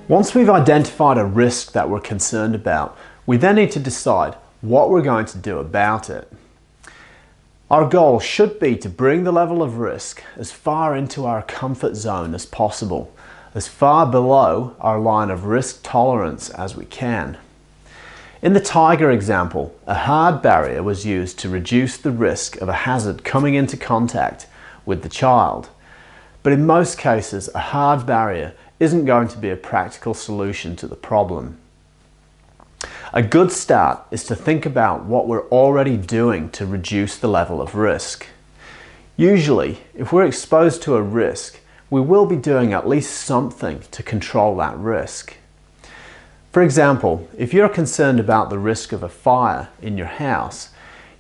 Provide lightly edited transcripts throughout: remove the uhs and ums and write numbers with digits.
Once we've identified a risk that we're concerned about, we then need to decide what we're going to do about it. Our goal should be to bring the level of risk as far into our comfort zone as possible, as far below our line of risk tolerance as we can. In the tiger example, a hard barrier was used to reduce the risk of a hazard coming into contact with the child. But in most cases, a hard barrier isn't going to be a practical solution to the problem. A good start is to think about what we're already doing to reduce the level of risk. Usually, if we're exposed to a risk, we will be doing at least something to control that risk. For example, if you're concerned about the risk of a fire in your house,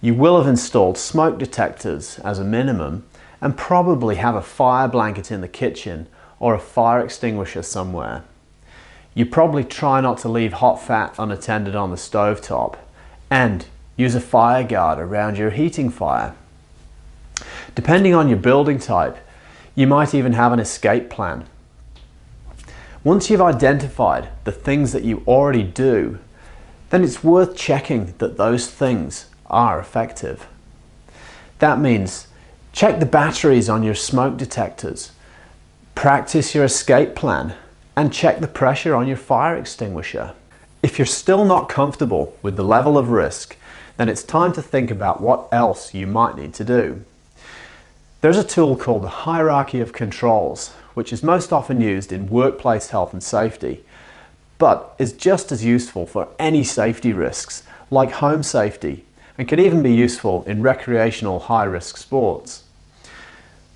you will have installed smoke detectors as a minimum and probably have a fire blanket in the kitchen or a fire extinguisher somewhere. You probably try not to leave hot fat unattended on the stovetop and use a fire guard around your heating fire. Depending on your building type, you might even have an escape plan. Once you've identified the things that you already do, then it's worth checking that those things are effective. That means check the batteries on your smoke detectors, practice your escape plan, and check the pressure on your fire extinguisher. If you're still not comfortable with the level of risk, then it's time to think about what else you might need to do. There's a tool called the hierarchy of controls, which is most often used in workplace health and safety, but is just as useful for any safety risks, like home safety, and can even be useful in recreational high-risk sports.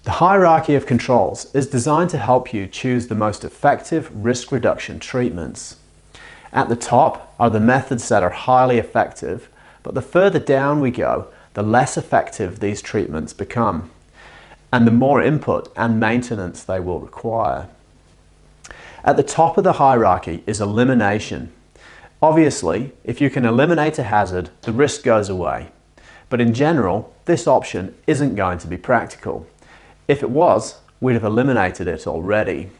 The hierarchy of controls is designed to help you choose the most effective risk reduction treatments. At the top are the methods that are highly effective, but the further down we go, the less effective these treatments become, and the more input and maintenance they will require. At the top of the hierarchy is elimination. Obviously, if you can eliminate a hazard, the risk goes away. But in general, this option isn't going to be practical. If it was, we'd have eliminated it already.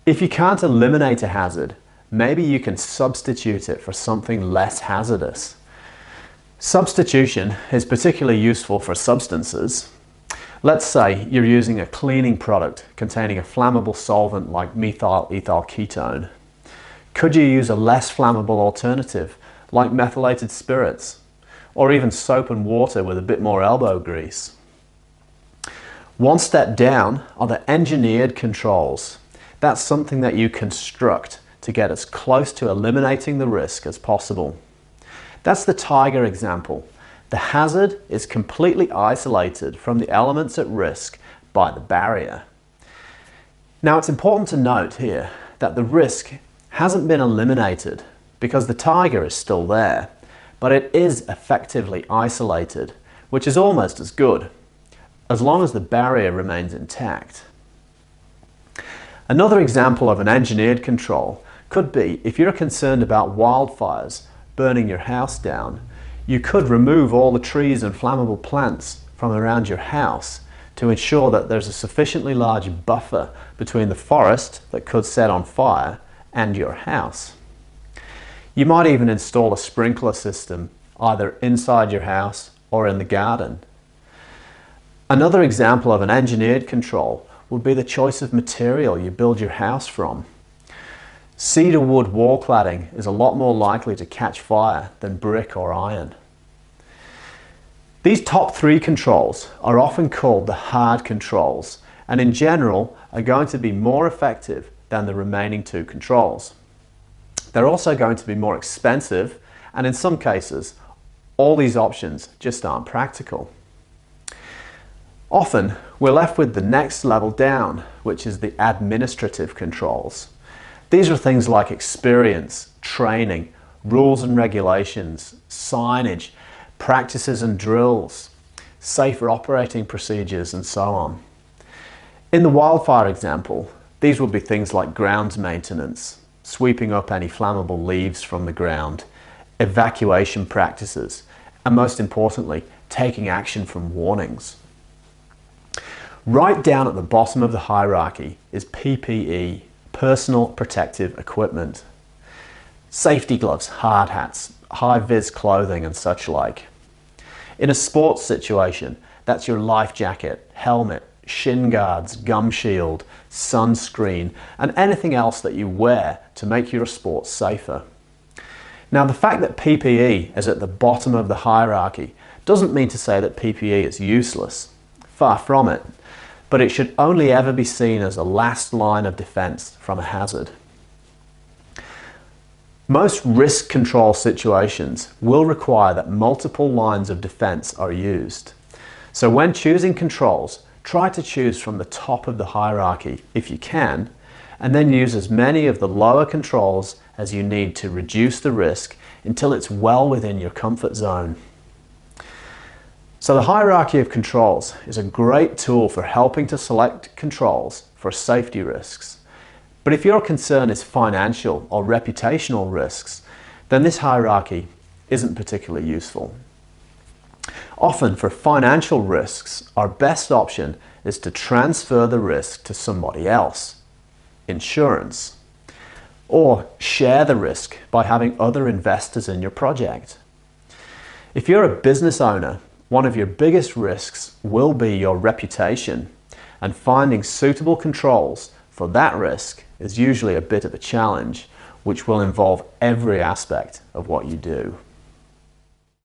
If you can't eliminate a hazard, maybe you can substitute it for something less hazardous. Substitution is particularly useful for substances. Let's say you're using a cleaning product containing a flammable solvent like methyl ethyl ketone. Could you use a less flammable alternative like methylated spirits, or even soap and water with a bit more elbow grease? One step down are the engineered controls. That's something that you construct to get as close to eliminating the risk as possible. That's the tiger example. The hazard is completely isolated from the elements at risk by the barrier. Now, it's important to note here that the risk hasn't been eliminated because the tiger is still there, but it is effectively isolated, which is almost as good, as long as the barrier remains intact. Another example of an engineered control could be if you're concerned about wildfires burning your house down. You could remove all the trees and flammable plants from around your house to ensure that there's a sufficiently large buffer between the forest that could set on fire and your house. You might even install a sprinkler system either inside your house or in the garden. Another example of an engineered control would be the choice of material you build your house from. Cedar wood wall cladding is a lot more likely to catch fire than brick or iron. These top three controls are often called the hard controls, and in general are going to be more effective than the remaining two controls. They're also going to be more expensive, and in some cases, all these options just aren't practical. Often, we're left with the next level down, which is the administrative controls. These are things like experience, training, rules and regulations, signage, practices and drills, safer operating procedures, and so on. In the wildfire example, these will be things like grounds maintenance, sweeping up any flammable leaves from the ground, evacuation practices, and most importantly, taking action from warnings. Right down at the bottom of the hierarchy is PPE, personal protective equipment. Safety gloves, hard hats, high-vis clothing and such like. In a sports situation, that's your life jacket, helmet, shin guards, gum shield, sunscreen, and anything else that you wear to make your sport safer. Now, the fact that PPE is at the bottom of the hierarchy doesn't mean to say that PPE is useless. Far from it. But it should only ever be seen as a last line of defense from a hazard. Most risk control situations will require that multiple lines of defense are used. So when choosing controls, try to choose from the top of the hierarchy if you can, and then use as many of the lower controls as you need to reduce the risk until it's well within your comfort zone. So the hierarchy of controls is a great tool for helping to select controls for safety risks. But if your concern is financial or reputational risks, then this hierarchy isn't particularly useful. Often for financial risks, our best option is to transfer the risk to somebody else, insurance, or share the risk by having other investors in your project. If you're a business owner, one of your biggest risks will be your reputation, and finding suitable controls for that risk is usually a bit of a challenge, which will involve every aspect of what you do.